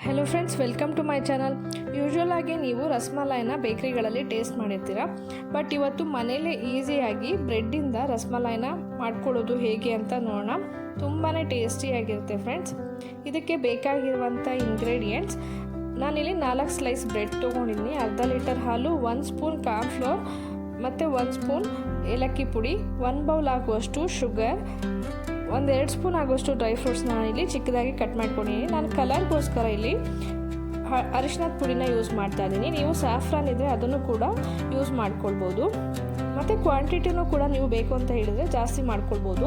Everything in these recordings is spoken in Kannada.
Hello friends, welcome to my channel. Usual ಆಗಿ ನೀವು ರಸಮಲೈನ ಬೇಕ್ರಿಗಳಲ್ಲಿ ಟೇಸ್ಟ್ ಮಾಡಿರ್ತೀರ, ಬಟ್ ಇವತ್ತು ಮನೇಲೇ ಈಸಿಯಾಗಿ ಬ್ರೆಡ್ಡಿಂದ ರಸಮಲೈನ ಮಾಡ್ಕೊಳ್ಳೋದು ಹೇಗೆ ಅಂತ ನೋಡೋಣ. ತುಂಬಾ ಟೇಸ್ಟಿಯಾಗಿರುತ್ತೆ ಫ್ರೆಂಡ್ಸ್. ಇದಕ್ಕೆ ಬೇಕಾಗಿರುವಂಥ ಇಂಗ್ರೀಡಿಯೆಂಟ್ಸ್, ನಾನಿಲ್ಲಿ 4 ಸ್ಲೈಸ್ ಬ್ರೆಡ್ ತೊಗೊಂಡಿದ್ದೀನಿ, ಅರ್ಧ ಲೀಟರ್ ಹಾಲು, 1 ಸ್ಪೂನ್ ಕಾರ್ನ್ಫ್ಲೋರ್ ಮತ್ತು 1 ಸ್ಪೂನ್ ಏಲಕ್ಕಿ ಪುಡಿ, 1 ಬೌಲ್ ಆಗುವಷ್ಟು ಶುಗರ್, 1-2 ಸ್ಪೂನ್ ಆಗುವಷ್ಟು ಡ್ರೈ ಫ್ರೂಟ್ಸ್ನ ಇಲ್ಲಿ ಚಿಕ್ಕದಾಗಿ ಕಟ್ ಮಾಡ್ಕೊಂಡಿದ್ದೀನಿ. ನಾನು ಕಲರ್ಗೋಸ್ಕರ ಇಲ್ಲಿ ಅರಿಶಿನದ ಪುಡಿನ ಯೂಸ್ ಮಾಡ್ತಾ ಇದ್ದೀನಿ. ನೀವು ಸ್ಯಾಫ್ರಾನ್ ಇದ್ದರೆ ಅದನ್ನು ಕೂಡ ಯೂಸ್ ಮಾಡ್ಕೊಳ್ಬೋದು. ಮತ್ತು ಕ್ವಾಂಟಿಟಿನೂ ಕೂಡ ನೀವು ಬೇಕು ಅಂತ ಹೇಳಿದರೆ ಜಾಸ್ತಿ ಮಾಡ್ಕೊಳ್ಬೋದು.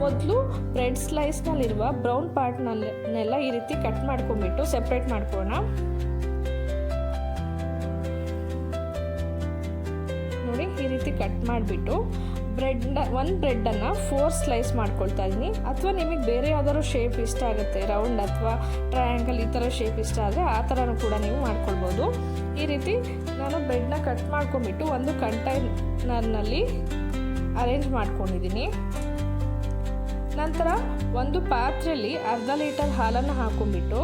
ಮೊದಲು ಬ್ರೆಡ್ ಸ್ಲೈಸ್ನಲ್ಲಿರುವ ಬ್ರೌನ್ ಪಾರ್ಟ್ನೆಲ್ಲ ಈ ರೀತಿ ಕಟ್ ಮಾಡ್ಕೊಂಡ್ಬಿಟ್ಟು ಸೆಪ್ರೇಟ್ ಮಾಡ್ಕೊಳ್ಳೋಣ. ನೋಡಿ, ಈ ರೀತಿ ಕಟ್ ಮಾಡಿಬಿಟ್ಟು ಒಂದು ಬ್ರೆಡ್ಡನ್ನು 4 ಸ್ಲೈಸ್ ಮಾಡ್ಕೊಳ್ತಾ ಇದ್ದೀನಿ. ಅಥವಾ ನಿಮಗೆ ಬೇರೆ ಯಾವ್ದಾದ್ರು ಶೇಪ್ ಇಷ್ಟ ಆಗುತ್ತೆ, ರೌಂಡ್ ಅಥವಾ ಟ್ರಯಾಂಗಲ್ ಈ ಥರ ಶೇಪ್ ಇಷ್ಟ ಆದರೆ ಆ ಥರನೂ ಕೂಡ ನೀವು ಮಾಡ್ಕೊಳ್ಬೋದು. ಈ ರೀತಿ ನಾನು ಬ್ರೆಡ್ನ ಕಟ್ ಮಾಡ್ಕೊಂಡ್ಬಿಟ್ಟು ಒಂದು ಕಂಟೈನರ್ನಲ್ಲಿ ಅರೇಂಜ್ ಮಾಡ್ಕೊಂಡಿದ್ದೀನಿ. ನಂತರ ಒಂದು ಪಾತ್ರೆಯಲ್ಲಿ ಅರ್ಧ ಲೀಟರ್ ಹಾಲನ್ನು ಹಾಕೊಂಡ್ಬಿಟ್ಟು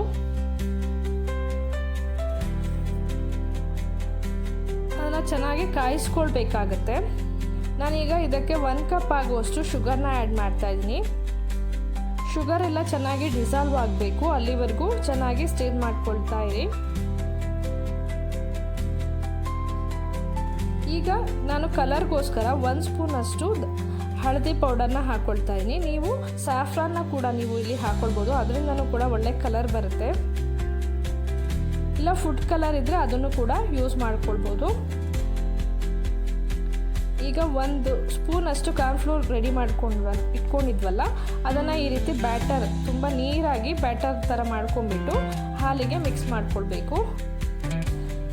ಅದನ್ನು ಚೆನ್ನಾಗಿ ಕಾಯಿಸ್ಕೊಳ್ಬೇಕಾಗತ್ತೆ. ನಾನೀಗ ಇದಕ್ಕೆ 1 ಕಪ್ ಆಗುವಷ್ಟು ಶುಗರ್ನ ಆ್ಯಡ್ ಮಾಡ್ತಾ ಇದ್ದೀನಿ. ಶುಗರ್ ಎಲ್ಲ ಚೆನ್ನಾಗಿ ಡಿಸಾಲ್ವ್ ಆಗಬೇಕು, ಅಲ್ಲಿವರೆಗೂ ಚೆನ್ನಾಗಿ ಸ್ಟೀರ್ ಮಾಡ್ಕೊಳ್ತಾ ಇರಿ. ಈಗ ನಾನು ಕಲರ್ಗೋಸ್ಕರ 1 ಸ್ಪೂನ್ ಅಷ್ಟು ಹಳದಿ ಪೌಡರ್ನ ಹಾಕ್ಕೊಳ್ತಾ ಇದ್ದೀನಿ. ನೀವು ಸ್ಯಾಫ್ರಾನ್ನ ಕೂಡ ನೀವು ಇಲ್ಲಿ ಹಾಕ್ಕೊಳ್ಬೋದು, ಅದರಿಂದನೂ ಕೂಡ ಒಳ್ಳೆ ಕಲರ್ ಬರುತ್ತೆ. ಇಲ್ಲ ಫುಡ್ ಕಲರ್ ಇದ್ದರೆ ಅದನ್ನು ಕೂಡ ಯೂಸ್ ಮಾಡ್ಕೊಳ್ಬೋದು. ಈಗ 1 ಸ್ಪೂನ್ ಅಷ್ಟು ಕಾರ್ನ್ಫ್ಲೋರ್ ರೆಡಿ ಇಟ್ಕೊಂಡಿದ್ವಲ್ಲ, ಅದನ್ನು ಈ ರೀತಿ ಬ್ಯಾಟರ್ ತುಂಬ ನೀರಾಗಿ ಬ್ಯಾಟರ್ ಥರ ಮಾಡ್ಕೊಂಡ್ಬಿಟ್ಟು ಹಾಲಿಗೆ ಮಿಕ್ಸ್ ಮಾಡ್ಕೊಳ್ಬೇಕು.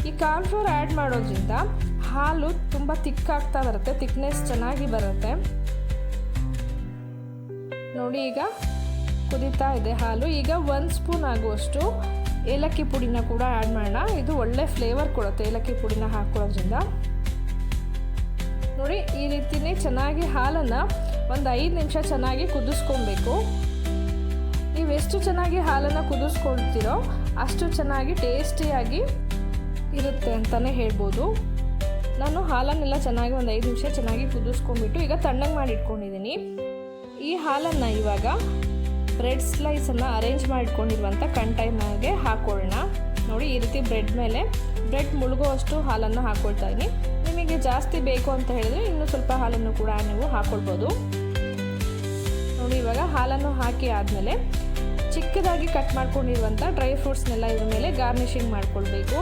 ಈ ಕಾರ್ನ್ಫ್ಲೋರ್ ಆ್ಯಡ್ ಮಾಡೋದ್ರಿಂದ ಹಾಲು ತುಂಬ ತಿಕ್ಕಾಗ್ತಾ ಬರುತ್ತೆ, ತಿಕ್ನೆಸ್ ಚೆನ್ನಾಗಿ ಬರುತ್ತೆ. ನೋಡಿ, ಈಗ ಕುದೀತಾ ಇದೆ ಹಾಲು. ಈಗ 1 ಸ್ಪೂನ್ ಆಗುವಷ್ಟು ಏಲಕ್ಕಿ ಪುಡಿನ ಕೂಡ ಆ್ಯಡ್ ಮಾಡೋಣ. ಇದು ಒಳ್ಳೆ ಫ್ಲೇವರ್ ಕೊಡುತ್ತೆ ಏಲಕ್ಕಿ ಪುಡಿನ ಹಾಕೊಳ್ಳೋದ್ರಿಂದ. ನೋಡಿ, ಈ ರೀತಿಯೇ ಚೆನ್ನಾಗಿ ಹಾಲನ್ನು ಒಂದು 5 ನಿಮಿಷ ಚೆನ್ನಾಗಿ ಕುದಿಸ್ಕೊಬೇಕು. ನೀವು ಎಷ್ಟು ಚೆನ್ನಾಗಿ ಹಾಲನ್ನು ಕುದಿಸ್ಕೊಳ್ತೀರೋ ಅಷ್ಟು ಚೆನ್ನಾಗಿ ಟೇಸ್ಟಿಯಾಗಿ ಇರುತ್ತೆ ಅಂತಲೇ ಹೇಳ್ಬೋದು. ನಾನು ಹಾಲನ್ನೆಲ್ಲ ಚೆನ್ನಾಗಿ ಒಂದು 5 ನಿಮಿಷ ಚೆನ್ನಾಗಿ ಕುದಿಸ್ಕೊಂಡ್ಬಿಟ್ಟು ಈಗ ತಣ್ಣಗೆ ಮಾಡಿ ಇಟ್ಕೊಂಡಿದ್ದೀನಿ. ಈ ಹಾಲನ್ನು ಇವಾಗ ಬ್ರೆಡ್ ಸ್ಲೈಸನ್ನು ಅರೇಂಜ್ ಮಾಡಿಟ್ಕೊಂಡಿರುವಂಥ ಕಂಟೈನರ್ಗೆ ಹಾಕೊಳ್ಳೋಣ. ನೋಡಿ, ಈ ರೀತಿ ಬ್ರೆಡ್ ಮುಳುಗುವಷ್ಟು ಹಾಲನ್ನು ಹಾಕ್ಕೊಳ್ತಾ ಇದ್ದೀನಿ. ನಿಮಗೆ ಜಾಸ್ತಿ ಬೇಕು ಅಂತ ಹೇಳಿದರೆ ಇನ್ನೂ ಸ್ವಲ್ಪ ಹಾಲನ್ನು ಕೂಡ ನೀವು ಹಾಕ್ಕೊಳ್ಬೋದು. ನೋಡಿ, ಇವಾಗ ಹಾಲನ್ನು ಹಾಕಿ ಆದಮೇಲೆ ಚಿಕ್ಕದಾಗಿ ಕಟ್ ಮಾಡ್ಕೊಂಡಿರುವಂಥ ಡ್ರೈ ಫ್ರೂಟ್ಸ್ನೆಲ್ಲ ಇದ್ರ ಮೇಲೆ ಗಾರ್ನಿಷಿಂಗ್ ಮಾಡ್ಕೊಳ್ಬೇಕು.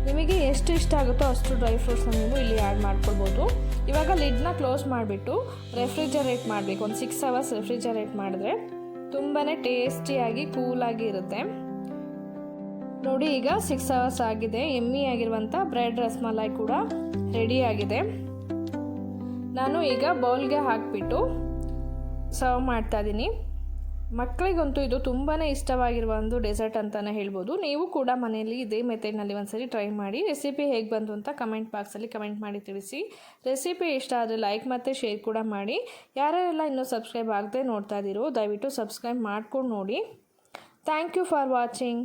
ನಿಮಗೆ ಎಷ್ಟು ಇಷ್ಟ ಆಗುತ್ತೋ ಅಷ್ಟು ಡ್ರೈ ಫ್ರೂಟ್ಸ್ನ ನೀವು ಇಲ್ಲಿ ಆ್ಯಡ್ ಮಾಡ್ಕೊಳ್ಬೋದು. ಇವಾಗ ಲಿಡ್ನ ಕ್ಲೋಸ್ ಮಾಡಿಬಿಟ್ಟು ರೆಫ್ರಿಜರೇಟ್ ಮಾಡಬೇಕು. ಒಂದು 6 ಅವರ್ಸ್ ರೆಫ್ರಿಜರೇಟ್ ಮಾಡಿದ್ರೆ ತುಂಬಾ ಟೇಸ್ಟಿಯಾಗಿ ಕೂಲಾಗಿ ಇರುತ್ತೆ. ನೋಡಿ, ಈಗ 6 ಅವರ್ಸ್ ಆಗಿದೆ. ಎಮ್ಮಿ ಆಗಿರುವಂಥ ಬ್ರೆಡ್ ರಸಮಲೈ ಕೂಡ ರೆಡಿ ಆಗಿದೆ. ನಾನು ಈಗ ಬೌಲ್ಗೆ ಹಾಕಿಬಿಟ್ಟು ಸರ್ವ್ ಮಾಡ್ತಾ ಇದ್ದೀನಿ. ಮಕ್ಕಳಿಗಂತೂ ಇದು ತುಂಬಾ ಇಷ್ಟವಾಗಿರುವ ಒಂದು ಡೆಸರ್ಟ್ ಅಂತಲೇ ಹೇಳ್ಬೋದು. ನೀವು ಕೂಡ ಮನೆಯಲ್ಲಿ ಇದೇ ಮೆಥಡ್ನಲ್ಲಿ ಒಂದ್ಸರಿ ಟ್ರೈ ಮಾಡಿ. ರೆಸಿಪಿ ಹೇಗೆ ಬಂತು ಅಂತ ಕಮೆಂಟ್ ಬಾಕ್ಸಲ್ಲಿ ಕಮೆಂಟ್ ಮಾಡಿ ತಿಳಿಸಿ. ರೆಸಿಪಿ ಇಷ್ಟ ಆದರೆ ಲೈಕ್ ಮತ್ತು ಶೇರ್ ಕೂಡ ಮಾಡಿ. ಯಾರ್ಯಾರೆಲ್ಲ ಇನ್ನೂ ಸಬ್ಸ್ಕ್ರೈಬ್ ಆಗದೆ ನೋಡ್ತಾ ಇದ್ದೀರೋ ದಯವಿಟ್ಟು ಸಬ್ಸ್ಕ್ರೈಬ್ ಮಾಡ್ಕೊಂಡು ನೋಡಿ. Thank you for watching.